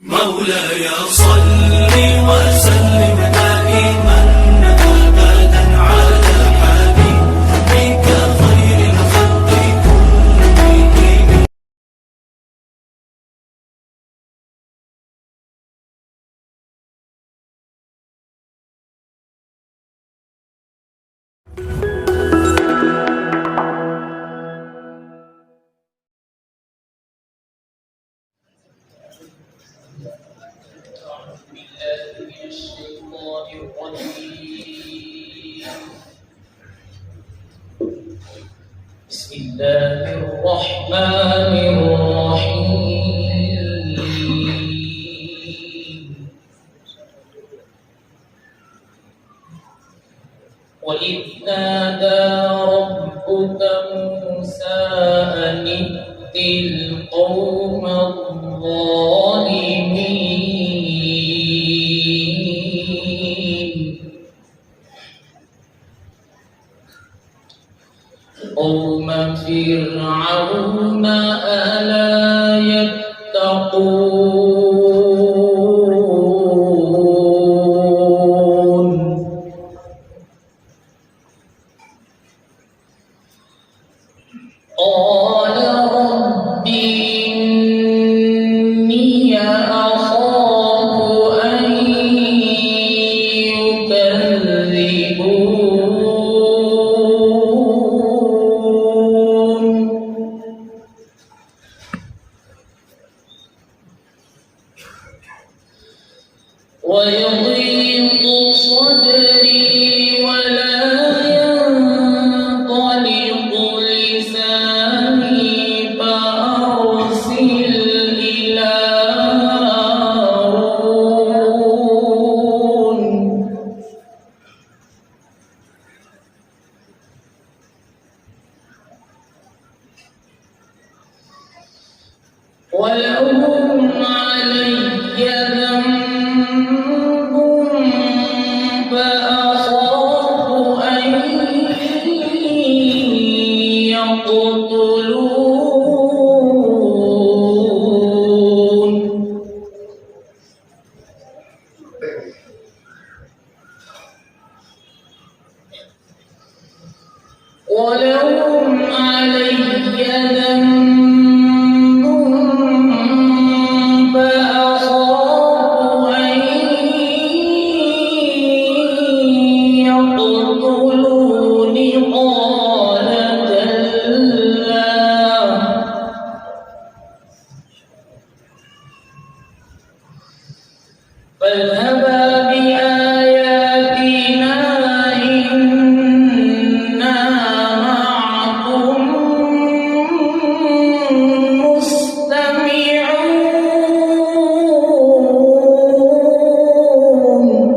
مولاي صل وسلم دائما أبدا على حبيبك خير الخلق كلهم. بسم الله الرحمن الرحيم. وإذ نادى ربك موسى أن ائت القوم الظالمين قوم فرعون ألا يتقون قال رب إني أخاف أن يكذبون ويضيق صدري ولا ينطلق لساني فأرسل إلى هارون ولهم علي ذنب فأخاف أن يقتلون ولهم علي ذنب فأخاف أن يقتلون قال كلا فاذهبا بآياتنا إنا معكم مستمعون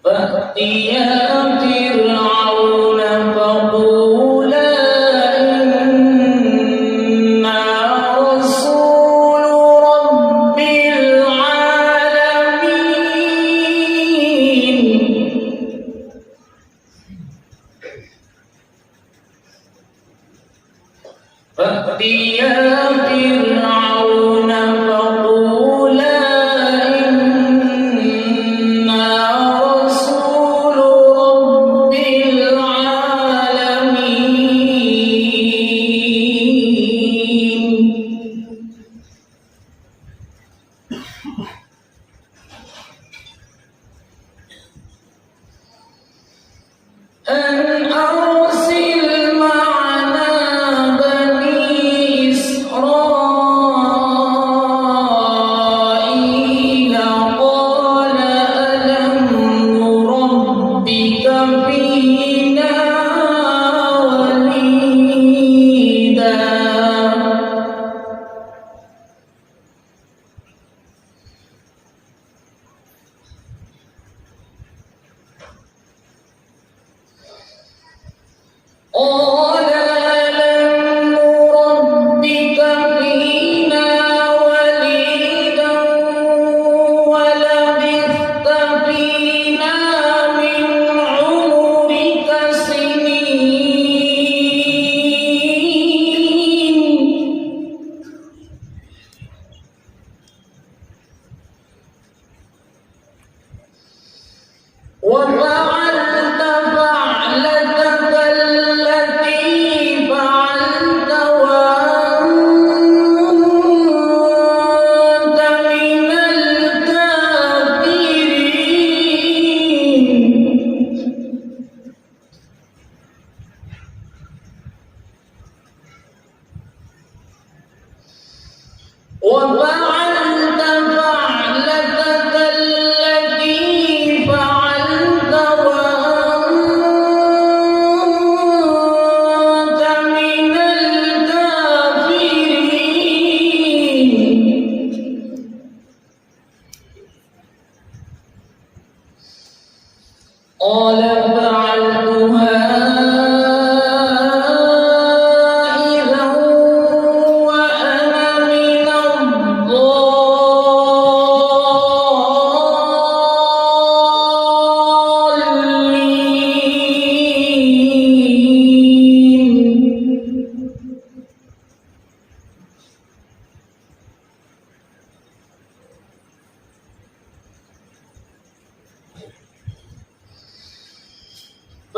فأتيا فرعون فقولا إنا رسول رب العالمين فأتيا فرعون فقولا إنا رسول رب العالمين أن أرسل معنا بني إسرائيل قال ألم نربك فينا وليدا قال ألم نربك فينا وليدا ولبثت فينا من عمرك سنين وفعلت فعلتك التي فعلت وأنت من الكافرين. قال فعلتها إذا وأنا من الضالين.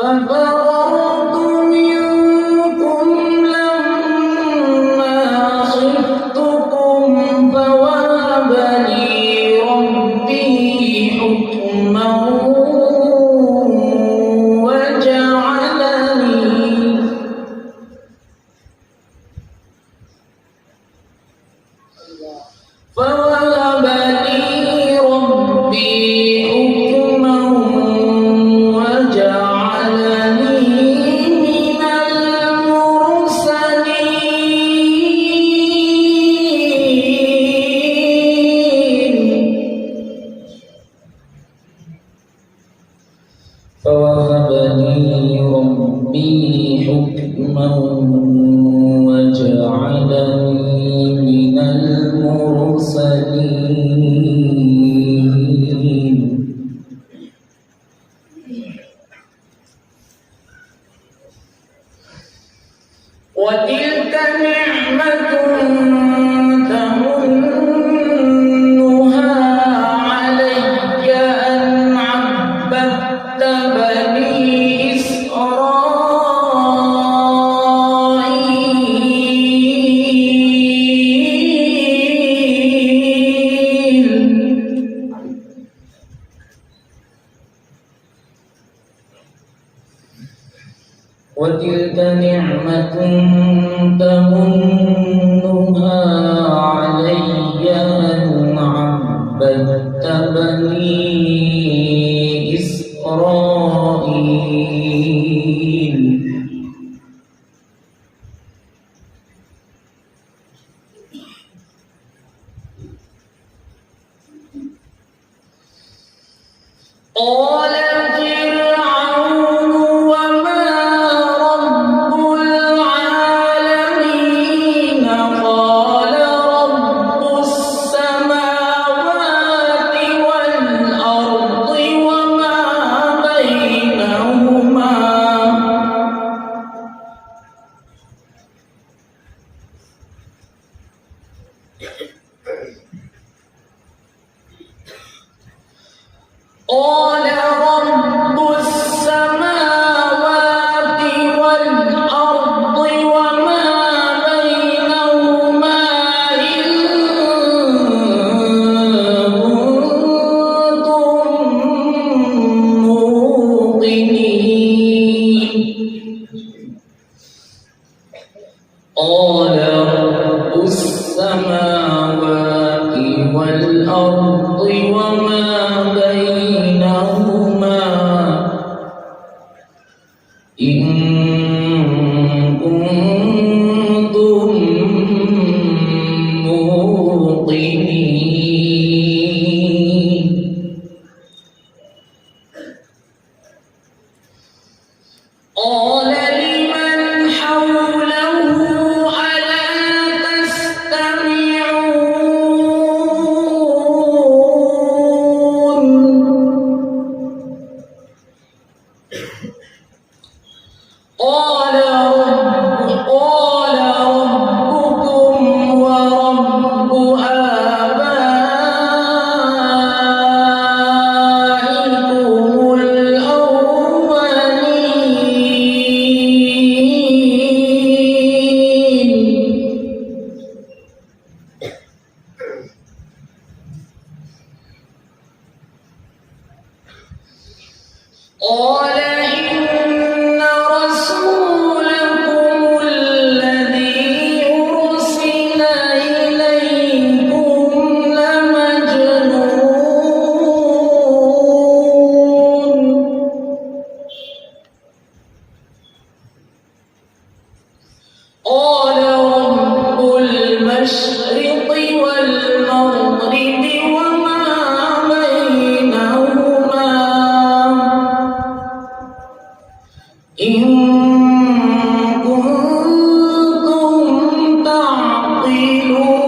ففررت منكم لما خفتكم فوهب لي ربي حكما فوهب لي ربي حكما وجعلني من المرسلين. فوهب لي ربي حكما وجعلني من المرسلين. وتلك نعمة تمنها علي أن عبدت بني وتلك نعمة تمنها علي أن عبدت بني إسرائيل. قال فرعون وما رب العالمين قال رب السماوات والأرض وما بينهما. قال رب السماوات والأرض وما بينهما إن كنتم موقنين. قال رب السماوات والأرض وما بينهما إن كنتم موقنين. قال لمن حوله ألا تستمعون. قال ربكم ورب آبائكم الأولين. كنتم تعقلون.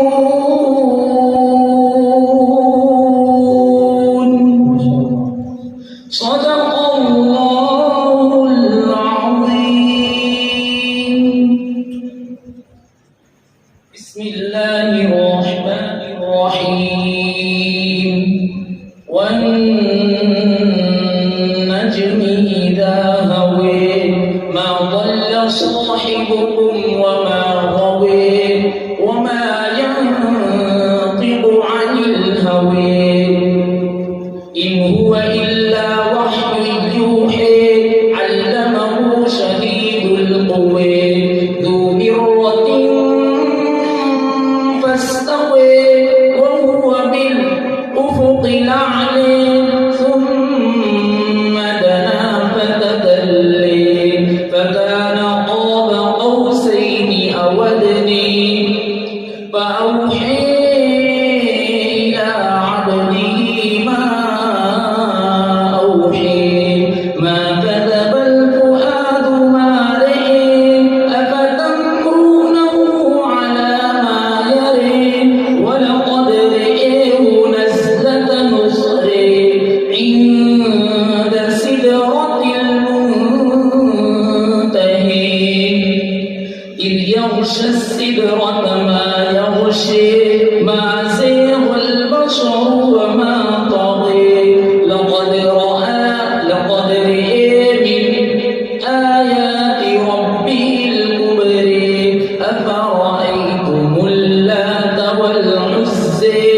صدق الله العظيم. بسم الله الرحمن الرحيم. والنجم إذا هوى ما ضل صاحبكم وما غوى وما ينطق عن الهوى إن هو إلا وحي يوحى علمه شديد القوى ذو مرة فاستوى وهو بالأفق الأعلى ثم دنا فتدلى فكان قاب قوسين أو أدنى فأوحى إلى عبده ما أوحى ما كذب الفؤاد ما رأى أفتمرونه على ما يرى ولقد رآه نزلة أخرى عند سدرة المنتهى إذ يغشى السدرة ما يغشى ما زاغ البصر وما طغى لقد رأى من آيات ربه الكبرى أفرأيتم اللات والعزى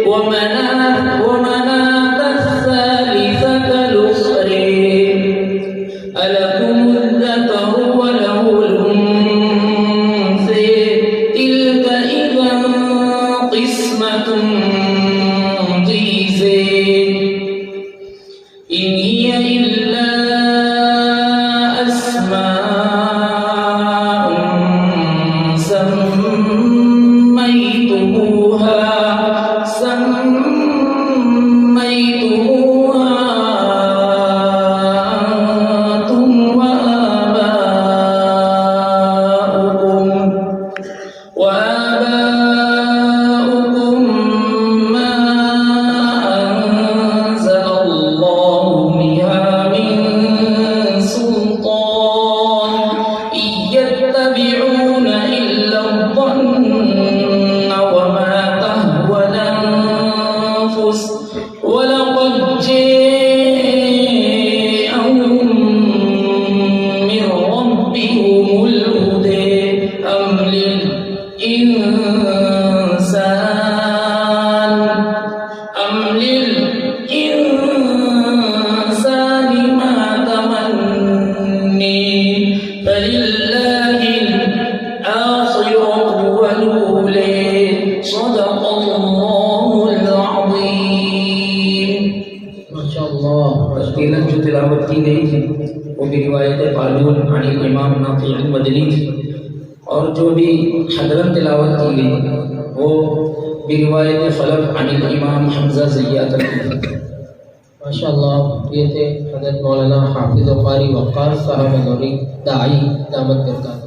ومناة الثالثة الأخرى ألكم الذكر وله الأنثى تلك إذا قسمة ضيزى إن هي إلا أسماء سميتموها أنتم وآباؤكم ما أنزل الله بها من سلطان إن يتبعون إلا الظن وما تهوى الأنفس ولقد جاءهم من ربهم الهدى أم للإنسان ما تمني فلله الآخرة والأولى صدق الله العظيم. माशाअल्लाह। तस्कीलन जो तिलावत की गई थी वो भी रिवायत फालून अन इमाम नाफी मदनी थी और जो भी हजरत तिलावत की गई वो भी रिवायत फलक अन इमाम हमजा ज़ियाद की। माशाअल्लाह। ये थे हज़रत मौलाना हाफिज़ कारी वक़ार साहब नूरी दाई दामत बरकात।